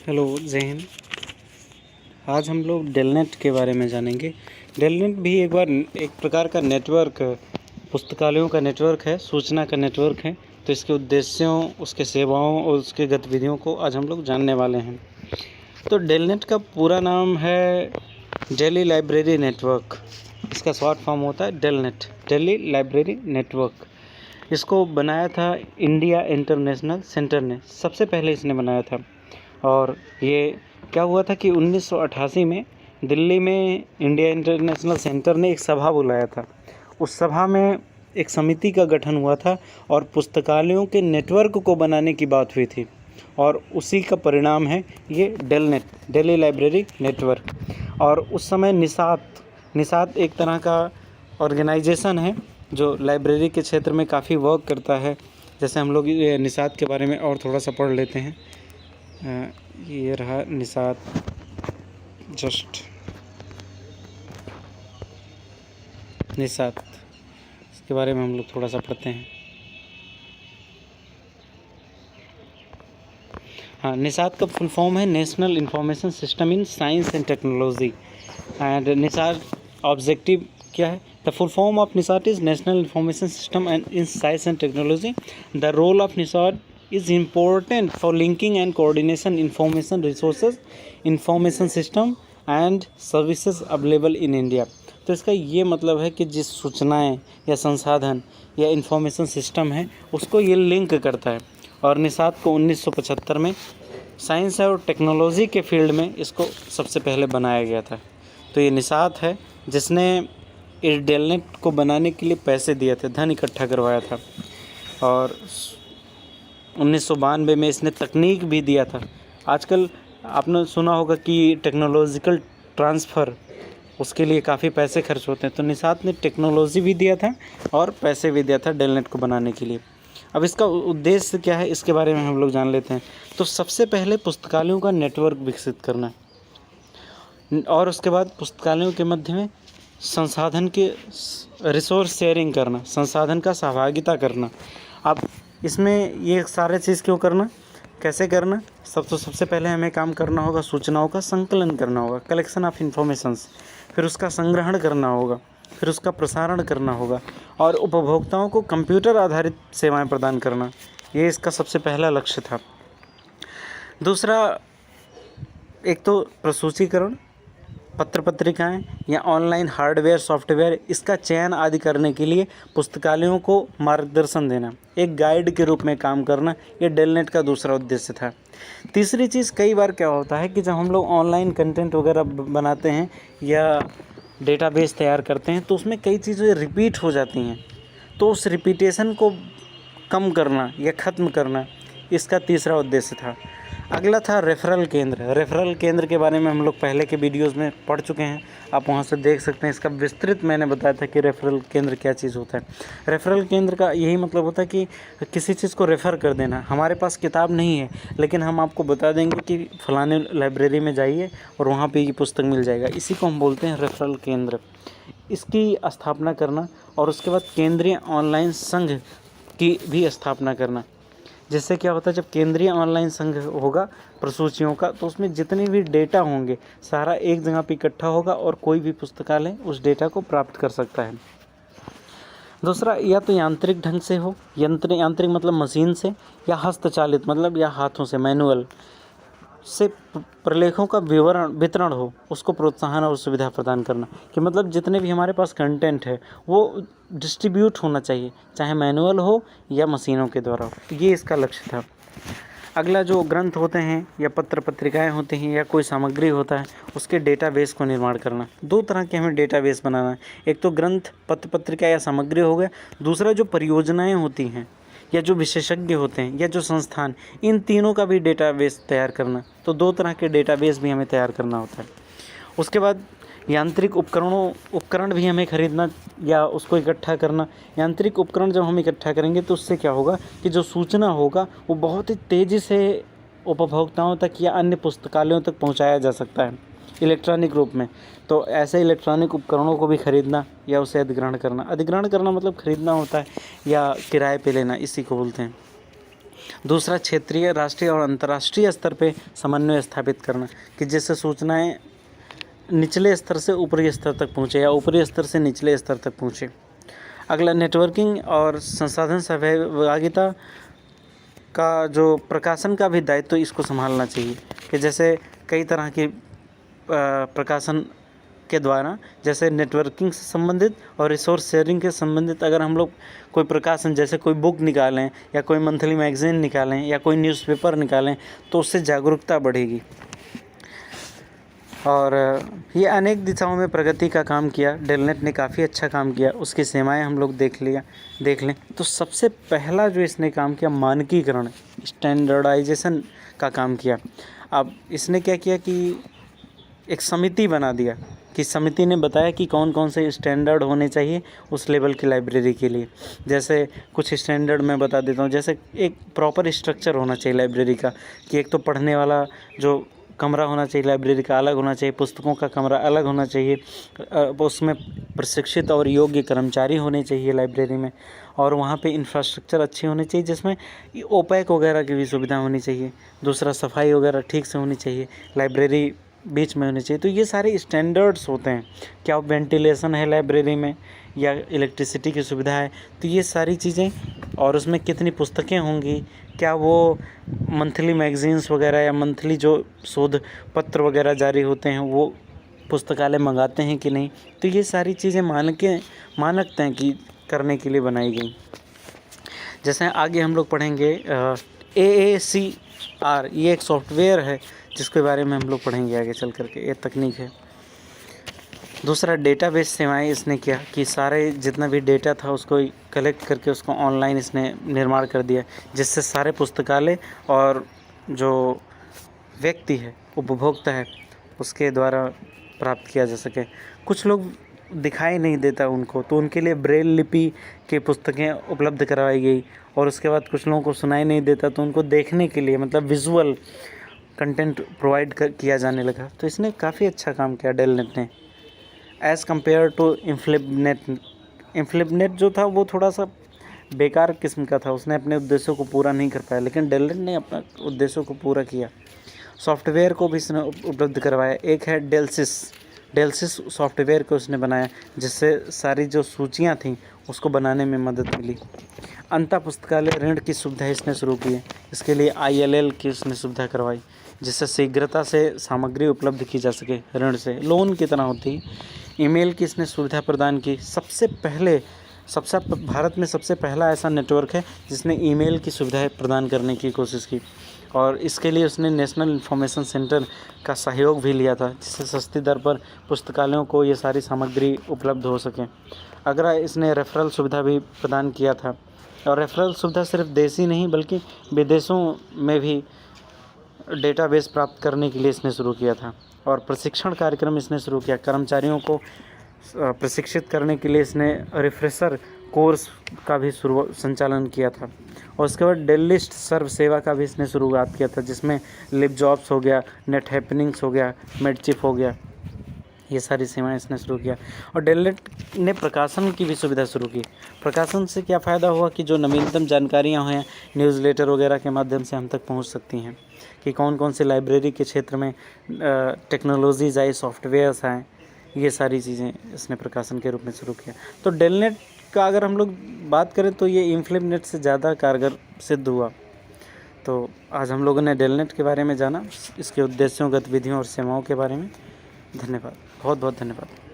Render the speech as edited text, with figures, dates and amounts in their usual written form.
Hello, जय हिंद। आज हम लोग डेलनेट के बारे में जानेंगे। डेलनेट भी एक प्रकार का नेटवर्क, पुस्तकालयों का नेटवर्क है, सूचना का नेटवर्क है। तो इसके उद्देश्यों, उसके सेवाओं और उसके गतिविधियों को आज हम लोग जानने वाले हैं। तो डेलनेट का पूरा नाम है दिल्ली लाइब्रेरी नेटवर्क। इसका शॉर्ट फॉर्म होता है डेलनेट, दिल्ली लाइब्रेरी नेटवर्क। इसको बनाया था इंडिया इंटरनेशनल सेंटर ने, सबसे पहले इसने बनाया था। और ये क्या हुआ था कि 1988 में दिल्ली में इंडिया इंटरनेशनल सेंटर ने एक सभा बुलाया था। उस सभा में एक समिति का गठन हुआ था और पुस्तकालयों के नेटवर्क को बनाने की बात हुई थी, और उसी का परिणाम है ये डेलनेट, दिल्ली लाइब्रेरी नेटवर्क। और उस समय निसात एक तरह का ऑर्गेनाइजेशन है जो लाइब्रेरी के क्षेत्र में काफ़ी वर्क करता है। जैसे हम लोग निसात के बारे में और थोड़ा सा पढ़ लेते हैं। ये रहा निसात, निसात, इसके बारे में हम लोग थोड़ा सा पढ़ते हैं। हाँ, निसात का फुल फॉर्म है national information system in science and technology. And NISSAT objective क्या है? The full form of NISSAT is national information system and in science and technology. The role of NISSAT is important for linking and coordination information resources, information system and services available in India। तो इसका ये मतलब है कि जिस सूचनाएं या संसाधन या इंफॉर्मेशन सिस्टम है उसको ये लिंक करता है। और निसात को 1975 में साइंस और टेक्नोलॉजी के फील्ड में इसको सबसे पहले बनाया गया था। तो ये निसात है जिसने इस डेलनेट को बनाने के लिए पैसे दिए थे, धन इकट्ठा करवाया था। और 1992 में इसने तकनीक भी दिया था। आजकल आपने सुना होगा कि टेक्नोलॉजिकल ट्रांसफ़र, उसके लिए काफ़ी पैसे खर्च होते हैं। तो निसात ने टेक्नोलॉजी भी दिया था और पैसे भी दिया था डेलनेट को बनाने के लिए। अब इसका उद्देश्य क्या है, इसके बारे में हम लोग जान लेते हैं। तो सबसे पहले पुस्तकालयों का नेटवर्क विकसित करना, और उसके बाद पुस्तकालयों के मध्य में संसाधन के रिसोर्स शेयरिंग करना, संसाधन का सहभागिता करना। अब इसमें ये सारे चीज़ क्यों करना, कैसे करना? सबसे पहले हमें काम करना होगा, सूचनाओं का संकलन करना होगा, कलेक्शन ऑफ इन्फॉर्मेशंस। फिर उसका संग्रहण करना होगा, फिर उसका प्रसारण करना होगा, और उपभोक्ताओं को कंप्यूटर आधारित सेवाएं प्रदान करना। ये इसका सबसे पहला लक्ष्य था। दूसरा, एक तो प्रसूतीकरण, पत्र पत्रिकाएं या ऑनलाइन हार्डवेयर सॉफ्टवेयर, इसका चयन आदि करने के लिए पुस्तकालयों को मार्गदर्शन देना, एक गाइड के रूप में काम करना, ये डेलनेट का दूसरा उद्देश्य था। तीसरी चीज़, कई बार क्या होता है कि जब हम लोग ऑनलाइन कंटेंट वगैरह बनाते हैं या डेटाबेस तैयार करते हैं तो उसमें कई चीज़ें रिपीट हो जाती हैं। तो उस रिपीटेशन को कम करना या ख़त्म करना, इसका तीसरा उद्देश्य था। अगला था रेफरल केंद्र। रेफरल केंद्र के बारे में हम लोग पहले के वीडियोस में पढ़ चुके हैं, आप वहां से देख सकते हैं। इसका विस्तृत मैंने बताया था कि रेफरल केंद्र क्या चीज़ होता है। रेफरल केंद्र का यही मतलब होता है कि किसी चीज़ को रेफ़र कर देना। हमारे पास किताब नहीं है लेकिन हम आपको बता देंगे कि फ़लाने लाइब्रेरी में जाइए और वहाँ पर ये पुस्तक मिल जाएगा। इसी को हम बोलते हैं रेफरल केंद्र। इसकी स्थापना करना, और उसके बाद केंद्रीय ऑनलाइन संघ की भी स्थापना करना। जिससे क्या होता है, जब केंद्रीय ऑनलाइन संघ होगा प्रसूतियों का, तो उसमें जितने भी डेटा होंगे सारा एक जगह पर इकट्ठा होगा और कोई भी पुस्तकालय उस डेटा को प्राप्त कर सकता है। दूसरा, या तो यांत्रिक ढंग से हो, यांत्रिक मतलब मशीन से, या हस्तचालित मतलब या हाथों से, मैनुअल से प्रलेखों का वितरण हो, उसको प्रोत्साहन और सुविधा प्रदान करना। कि मतलब जितने भी हमारे पास कंटेंट है वो डिस्ट्रीब्यूट होना चाहिए, चाहे मैनुअल हो या मशीनों के द्वारा हो। ये इसका लक्ष्य था। अगला, जो ग्रंथ होते हैं या पत्र पत्रिकाएं होती हैं या कोई सामग्री होता है, उसके डेटाबेस को निर्माण करना। दो तरह के हमें डेटाबेस बनाना है, एक तो ग्रंथ, पत्र पत्रिका या सामग्री हो गया। दूसरा, जो परियोजनाएं होती हैं या जो विशेषज्ञ होते हैं या जो संस्थान, इन तीनों का भी डेटाबेस तैयार करना। तो दो तरह के डेटाबेस भी हमें तैयार करना होता है। उसके बाद यांत्रिक उपकरण भी हमें खरीदना या उसको इकट्ठा करना। यांत्रिक उपकरण जब हम इकट्ठा करेंगे तो उससे क्या होगा कि जो सूचना होगा वो बहुत ही तेज़ी से उपभोक्ताओं तक या अन्य पुस्तकालयों तक पहुंचाया जा सकता है इलेक्ट्रॉनिक रूप में। तो ऐसे इलेक्ट्रॉनिक उपकरणों को भी खरीदना या उसे अधिग्रहण करना। अधिग्रहण करना मतलब खरीदना होता है या किराए पे लेना, इसी को बोलते हैं। दूसरा, क्षेत्रीय, राष्ट्रीय और अंतर्राष्ट्रीय स्तर पे समन्वय स्थापित करना कि जिससे सूचनाएं निचले स्तर से ऊपरी स्तर तक पहुँचे या ऊपरी स्तर से निचले स्तर तक पहुँचे। अगला, नेटवर्किंग और संसाधन सहभागिता का जो प्रकाशन का भी दायित्व इसको संभालना चाहिए कि जैसे कई तरह के प्रकाशन के द्वारा, जैसे नेटवर्किंग से संबंधित और रिसोर्स शेयरिंग के संबंधित अगर हम लोग कोई प्रकाशन, जैसे कोई बुक निकालें या कोई मंथली मैगज़ीन निकालें या कोई न्यूज़पेपर निकालें, तो उससे जागरूकता बढ़ेगी। और ये अनेक दिशाओं में प्रगति का काम किया। डेलनेट ने काफ़ी अच्छा काम किया, उसकी सीमाएं हम लोग देख लें तो सबसे पहला जो इसने काम किया, मानकीकरण, स्टैंडर्डाइजेशन का काम किया। अब इसने क्या किया कि एक समिति बना दिया कि समिति ने बताया कि कौन कौन से स्टैंडर्ड होने चाहिए उस लेवल की लाइब्रेरी के लिए। जैसे कुछ स्टैंडर्ड मैं बता देता हूँ। जैसे एक प्रॉपर स्ट्रक्चर होना चाहिए लाइब्रेरी का कि एक तो पढ़ने वाला जो कमरा होना चाहिए लाइब्रेरी का अलग होना चाहिए, पुस्तकों का कमरा अलग होना चाहिए, उसमें प्रशिक्षित और योग्य कर्मचारी होने चाहिए लाइब्रेरी में, और वहाँ पे इंफ्रास्ट्रक्चर अच्छी होनी चाहिए जिसमें ओपैक वगैरह की भी सुविधा होनी चाहिए। दूसरा, सफाई वगैरह ठीक से होनी चाहिए, लाइब्रेरी बीच में होनी चाहिए। तो ये सारे स्टैंडर्ड्स होते हैं। क्या वेंटिलेशन है लाइब्रेरी में या इलेक्ट्रिसिटी की सुविधा है, तो ये सारी चीज़ें, और उसमें कितनी पुस्तकें होंगी, क्या वो मंथली मैगज़ीन्स वगैरह या मंथली जो शोध पत्र वगैरह जारी होते हैं वो पुस्तकालय मंगाते हैं कि नहीं। तो ये सारी चीज़ें मानक तय की करने के लिए बनाई गई। जैसे आगे हम लोग पढ़ेंगे AACR, ये एक सॉफ्टवेयर है जिसके बारे में हम लोग पढ़ेंगे आगे चल करके, ये तकनीक है। दूसरा, डेटाबेस सेवाएं इसने किया कि सारे जितना भी डेटा था उसको कलेक्ट करके उसको ऑनलाइन इसने निर्माण कर दिया, जिससे सारे पुस्तकालय और जो व्यक्ति है, उपभोक्ता है, उसके द्वारा प्राप्त किया जा सके। कुछ लोग दिखाई नहीं देता उनको, तो उनके लिए ब्रेल लिपि की पुस्तकें उपलब्ध करवाई गई। और उसके बाद कुछ लोगों को सुनाई नहीं देता तो उनको देखने के लिए, मतलब विजुअल कंटेंट प्रोवाइड किया जाने लगा। तो इसने काफ़ी अच्छा काम किया डेलनेट ने, एज़ कम्पेयर टू इन्फ्लिबनेट। इन्फ्लिबनेट जो था वो थोड़ा सा बेकार किस्म का था, उसने अपने उद्देश्यों को पूरा नहीं कर पाया, लेकिन डेलनेट ने अपने उद्देश्यों को पूरा किया। सॉफ्टवेयर को भी इसने उपलब्ध करवाया। एक है डेल्सिस सॉफ्टवेयर को उसने बनाया, जिससे सारी जो सूचियाँ थीं उसको बनाने में मदद मिली। अंतः पुस्तकालय ऋण की सुविधा इसने शुरू की है। इसके लिए ILL की उसने सुविधा करवाई, जिससे शीघ्रता से सामग्री उपलब्ध की जा सके, ऋण से, लोन की तरह होती है। ईमेल की इसने सुविधा प्रदान की। भारत में सबसे पहला ऐसा नेटवर्क है जिसने ईमेल की सुविधा प्रदान करने की कोशिश की, और इसके लिए उसने नेशनल इन्फॉर्मेशन सेंटर का सहयोग भी लिया था, जिससे सस्ती दर पर पुस्तकालयों को ये सारी सामग्री उपलब्ध हो सके। अगला, इसने रेफरल सुविधा भी प्रदान किया था, और रेफरल सुविधा सिर्फ देशी नहीं बल्कि विदेशों में भी डेटाबेस प्राप्त करने के लिए इसने शुरू किया था। और प्रशिक्षण कार्यक्रम इसने शुरू किया, कर्मचारियों को प्रशिक्षित करने के लिए इसने रिफ्रेशर कोर्स का भी संचालन किया था। और उसके बाद डेललिस्ट सर्व सेवा का भी इसने शुरुआत किया था, जिसमें लिव जॉब्स हो गया, नेट हैपनिंग्स हो गया, मेडचिप हो गया, ये सारी सेवाएं इसने शुरू किया। और डेलनेट ने प्रकाशन की भी सुविधा शुरू की। प्रकाशन से क्या फ़ायदा हुआ कि जो नवीनतम जानकारियां हैं न्यूज़लेटर वगैरह के माध्यम से हम तक पहुंच सकती हैं, कि कौन कौन से लाइब्रेरी के क्षेत्र में टेक्नोलॉजीज आई, सॉफ्टवेयर्स आए, ये सारी चीज़ें इसने प्रकाशन के रूप में शुरू किया। तो डेलनेट का अगर हम लोग बात करें तो ये इन्फ्लिबनेट से ज़्यादा कारगर सिद्ध हुआ। तो आज हम लोगों ने डेलनेट के बारे में जाना, इसके उद्देश्यों, गतिविधियों और सेवाओं के बारे में। धन्यवाद, बहुत बहुत धन्यवाद।